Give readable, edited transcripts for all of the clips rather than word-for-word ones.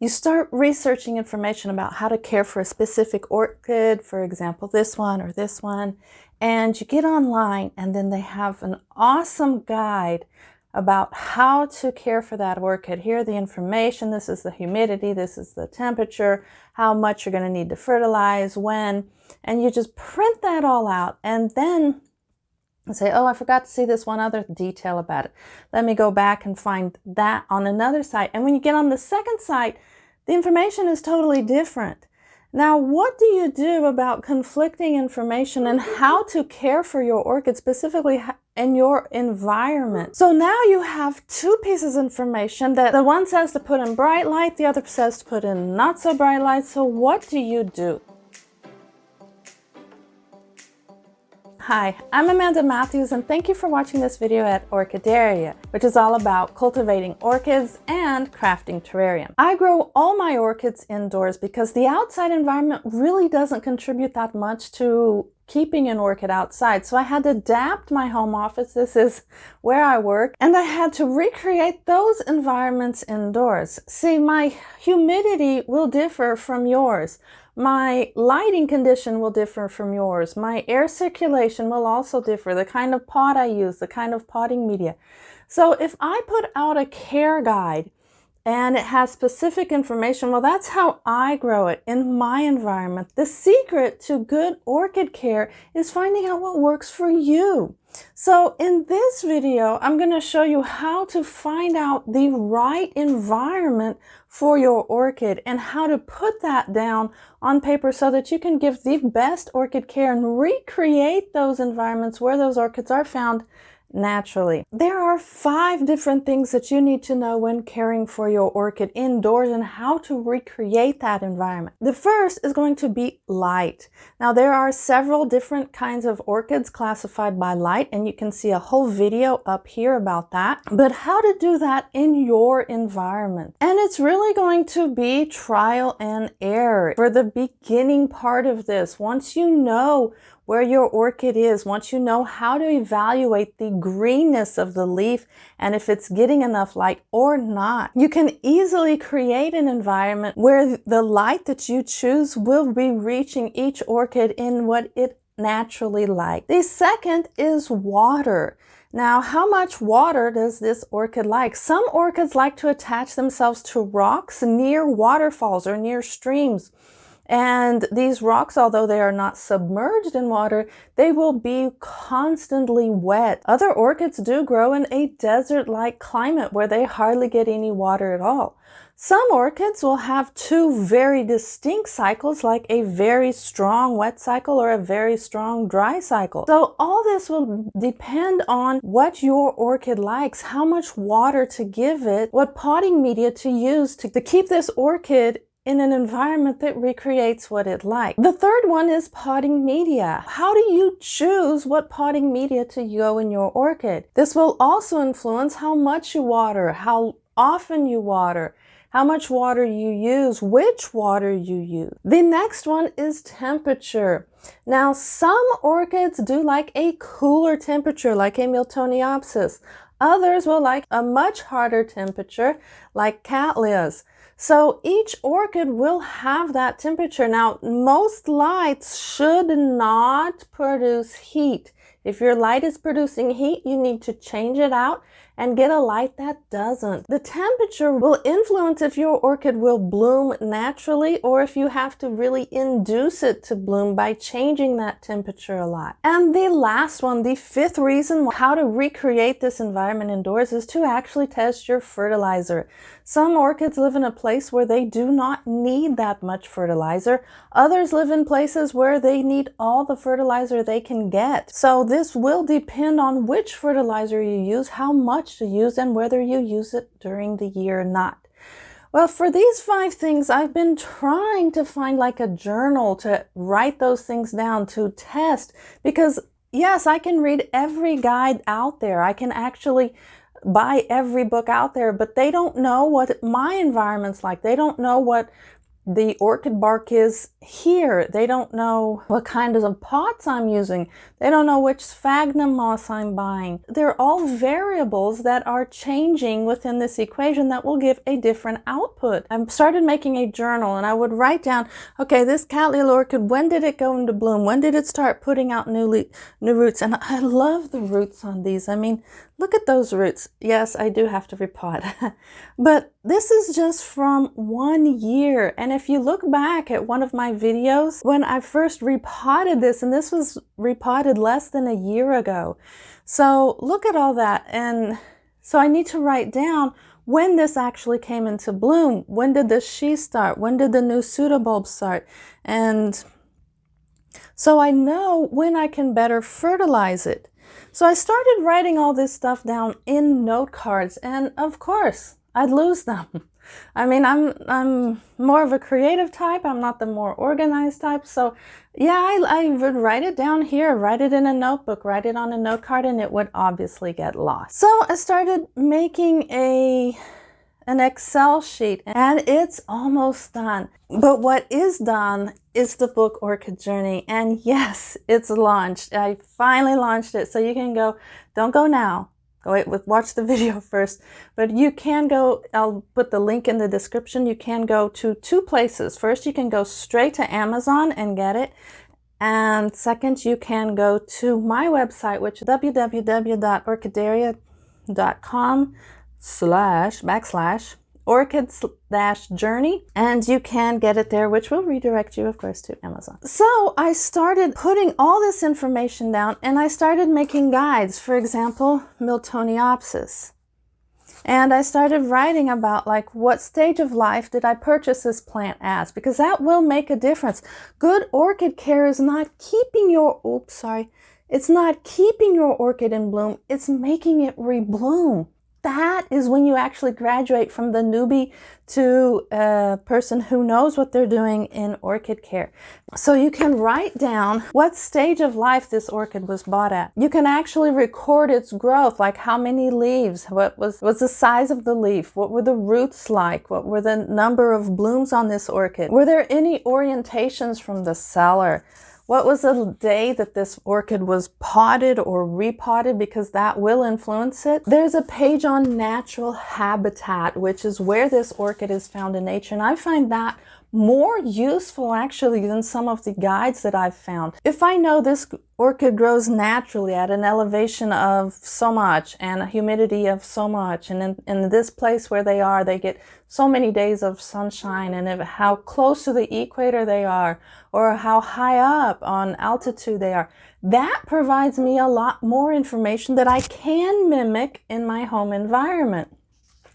You start researching information about how to care for a specific orchid, for example, this one or this one, and you get online and then they have an awesome guide about how to care for that orchid. Here are the information. This is the humidity, this is the temperature, how much you're going to need to fertilize, when, and you just print that all out and then say, oh, I forgot to see this one other detail about it. Let me go back and find that on another site. And when you get on the second site, the information is totally different. Now, what do you do about conflicting information and how to care for your orchid, specifically in your environment? So now you have two pieces of information that the one says to put in bright light, the other says to put in not so bright light. So what do you do? Hi, I'm Amanda Matthews and thank you for watching this video at Orchideria, which is all about cultivating orchids and crafting terrarium. I grow all my orchids indoors because the outside environment really doesn't contribute that much to keeping an orchid outside. So I had to adapt my home office, this is where I work, and I had to recreate those environments indoors. See, my humidity will differ from yours. My lighting condition will differ from yours. My air circulation will also differ. The kind of pot I use, the kind of potting media. So if I put out a care guide and it has specific information, well, that's how I grow it in my environment. The secret to good orchid care is finding out what works for you. So in this video, I'm going to show you how to find out the right environment for your orchid and how to put that down on paper so that you can give the best orchid care and recreate those environments where those orchids are found naturally. There are 5 different things that you need to know when caring for your orchid indoors and how to recreate that environment. The first is going to be light. Now there are several different kinds of orchids classified by light and you can see a whole video up here about that. But how to do that in your environment. And it's really going to be trial and error for the beginning part of this. Once you know where your orchid is, once you know how to evaluate the greenness of the leaf and if it's getting enough light or not, you can easily create an environment where the light that you choose will be reaching each orchid in what it naturally likes. The second is water. Now, how much water does this orchid like? Some orchids like to attach themselves to rocks near waterfalls or near streams. And these rocks, although they are not submerged in water, they will be constantly wet. Other orchids do grow in a desert-like climate where they hardly get any water at all. Some orchids will have 2 very distinct cycles, like a very strong wet cycle or a very strong dry cycle. So all this will depend on what your orchid likes, how much water to give it, what potting media to use to keep this orchid in an environment that recreates what it likes. The third one is potting media. How do you choose what potting media to go in your orchid? This will also influence how much you water, how often you water, how much water you use, which water you use. The next one is temperature. Now, some orchids do like a cooler temperature, like a Miltoniopsis. Others will like a much hotter temperature, like Cattleyas. So each orchid will have that temperature. Now, most lights should not produce heat. If your light is producing heat, you need to change it out and get a light that doesn't. The temperature will influence if your orchid will bloom naturally or if you have to really induce it to bloom by changing that temperature a lot. And the last one, the 5th reason how to recreate this environment indoors is to actually test your fertilizer. Some orchids live in a place where they do not need that much fertilizer. Others live in places where they need all the fertilizer they can get. So this will depend on which fertilizer you use, how much to use, and whether you use it during the year or not. Well, for these 5 things, I've been trying to find like a journal to write those things down to test, because yes, I can read every guide out there. I can actually buy every book out there, but they don't know what my environment's like. They don't know what the orchid bark is here. They don't know what kind of pots I'm using. They don't know which sphagnum moss I'm buying. They're all variables that are changing within this equation that will give a different output. I started making a journal and I would write down, okay, this Cattleya orchid, when did it go into bloom? When did it start putting out new roots? And I love the roots on these. I mean, look at those roots. Yes, I do have to repot. But this is just from 1 year. And if you look back at one of my videos, when I first repotted this, and this was repotted less than a year ago. So look at all that. And so I need to write down when this actually came into bloom. When did the she start? When did the new pseudobulbs start? And so I know when I can better fertilize it. So I started writing all this stuff down in note cards, and of course I'd lose them. I mean, I'm more of a creative type. I'm not the more organized type. So yeah, I would write it down here, write it in a notebook, write it on a note card, and it would obviously get lost. So I started making an Excel sheet, and it's almost done. But what is done is the book Orchid Journey, and yes, it's launched. I finally launched it, so you can go, don't go now. Watch the video first, but you can go, I'll put the link in the description. You can go to 2 places. First, you can go straight to Amazon and get it. And second, you can go to my website, which is www.orchideria.com/orchid-journey, and you can get it there, which will redirect you, of course, to Amazon. So I started putting all this information down, and I started making guides. For example, Miltoniopsis. And I started writing about, like, what stage of life did I purchase this plant as, because that will make a difference. Good orchid care is not keeping your, it's not keeping your orchid in bloom, it's making it rebloom. That is when you actually graduate from the newbie to a person who knows what they're doing in orchid care. So you can write down what stage of life this orchid was bought at. You can actually record its growth, like how many leaves, what was the size of the leaf, what were the roots like, what were the number of blooms on this orchid, were there any orientations from the seller, what was the day that this orchid was potted or repotted, because that will influence it. There's a page on natural habitat, which is where this orchid is found in nature, and I find that more useful actually than some of the guides that I've found. If I know this orchid grows naturally at an elevation of so much and a humidity of so much, and in this place where they are, they get so many days of sunshine, and how close to the equator they are, or how high up on altitude they are, that provides me a lot more information that I can mimic in my home environment,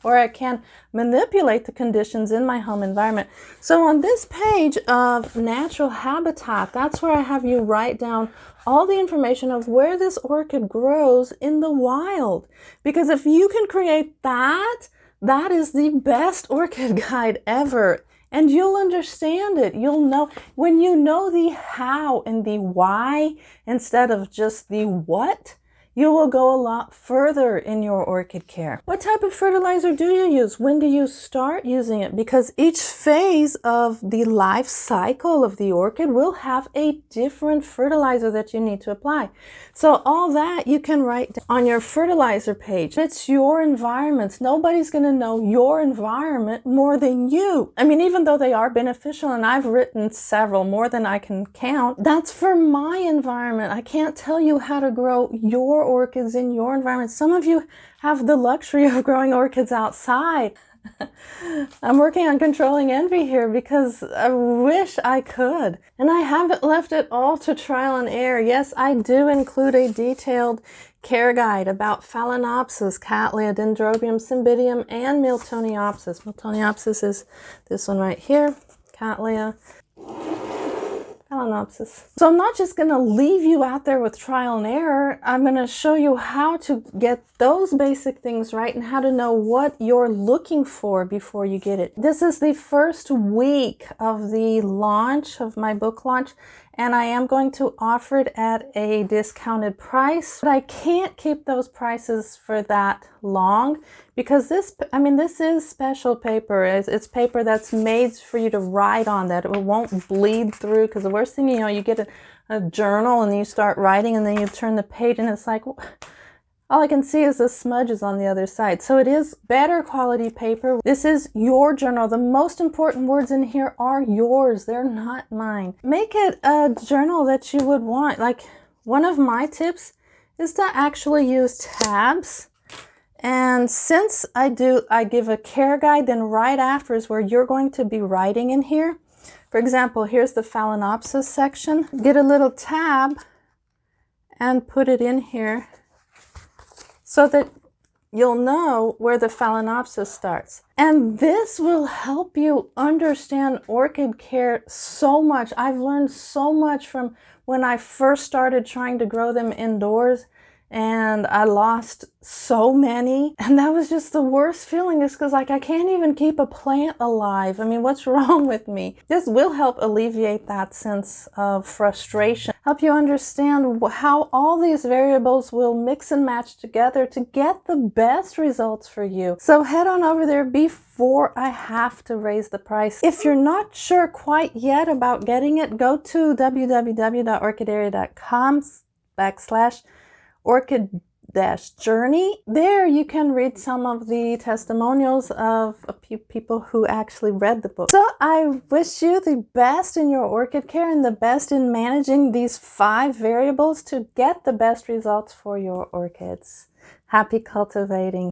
or I can manipulate the conditions in my home environment. So on this page of natural habitat, that's where I have you write down all the information of where this orchid grows in the wild. Because if you can create that, that is the best orchid guide ever. And you'll understand it. You'll know, when you know the how and the why instead of just the what, you will go a lot further in your orchid care. What type of fertilizer do you use? When do you start using it? Because each phase of the life cycle of the orchid will have a different fertilizer that you need to apply. So all that you can write on your fertilizer page. It's your environment. Nobody's going to know your environment more than you. I mean, even though they are beneficial, and I've written several, more than I can count, that's for my environment. I can't tell you how to grow your orchids in your environment. Some of you have the luxury of growing orchids outside. I'm working on controlling envy here because I wish I could. And I haven't left it all to trial and error. Yes, I do include a detailed care guide about Phalaenopsis, Cattleya, Dendrobium, Cymbidium, and Miltoniopsis. Miltoniopsis is this one right here, Cattleya, Phalaenopsis. So I'm not just going to leave you out there with trial and error. I'm going to show you how to get those basic things right and how to know what you're looking for before you get it. This is the first week of the launch, of my book launch, and I am going to offer it at a discounted price, but I can't keep those prices for that long because this is special paper. It's paper that's made for you to write on, that it won't bleed through, because the worst thing, you get a journal and you start writing and then you turn the page and it's like, all I can see is the smudges on the other side. So it is better quality paper. This is your journal. The most important words in here are yours. They're not mine. Make it a journal that you would want. Like, one of my tips is to actually use tabs. And since I give a care guide, then right after is where you're going to be writing in here. For example, here's the Phalaenopsis section. Get a little tab and put it in here, so that you'll know where the Phalaenopsis starts. And this will help you understand orchid care so much. I've learned so much from when I first started trying to grow them indoors, and I lost so many. And that was just the worst feeling, is because, like, I can't even keep a plant alive. I mean, what's wrong with me? This will help alleviate that sense of frustration, help you understand how all these variables will mix and match together to get the best results for you. So head on over there before I have to raise the price. If you're not sure quite yet about getting it, go to www.orchideria.com/Orchid-Journey. There you can read some of the testimonials of a few people who actually read the book. So I wish you the best in your orchid care and the best in managing these 5 variables to get the best results for your orchids. Happy cultivating.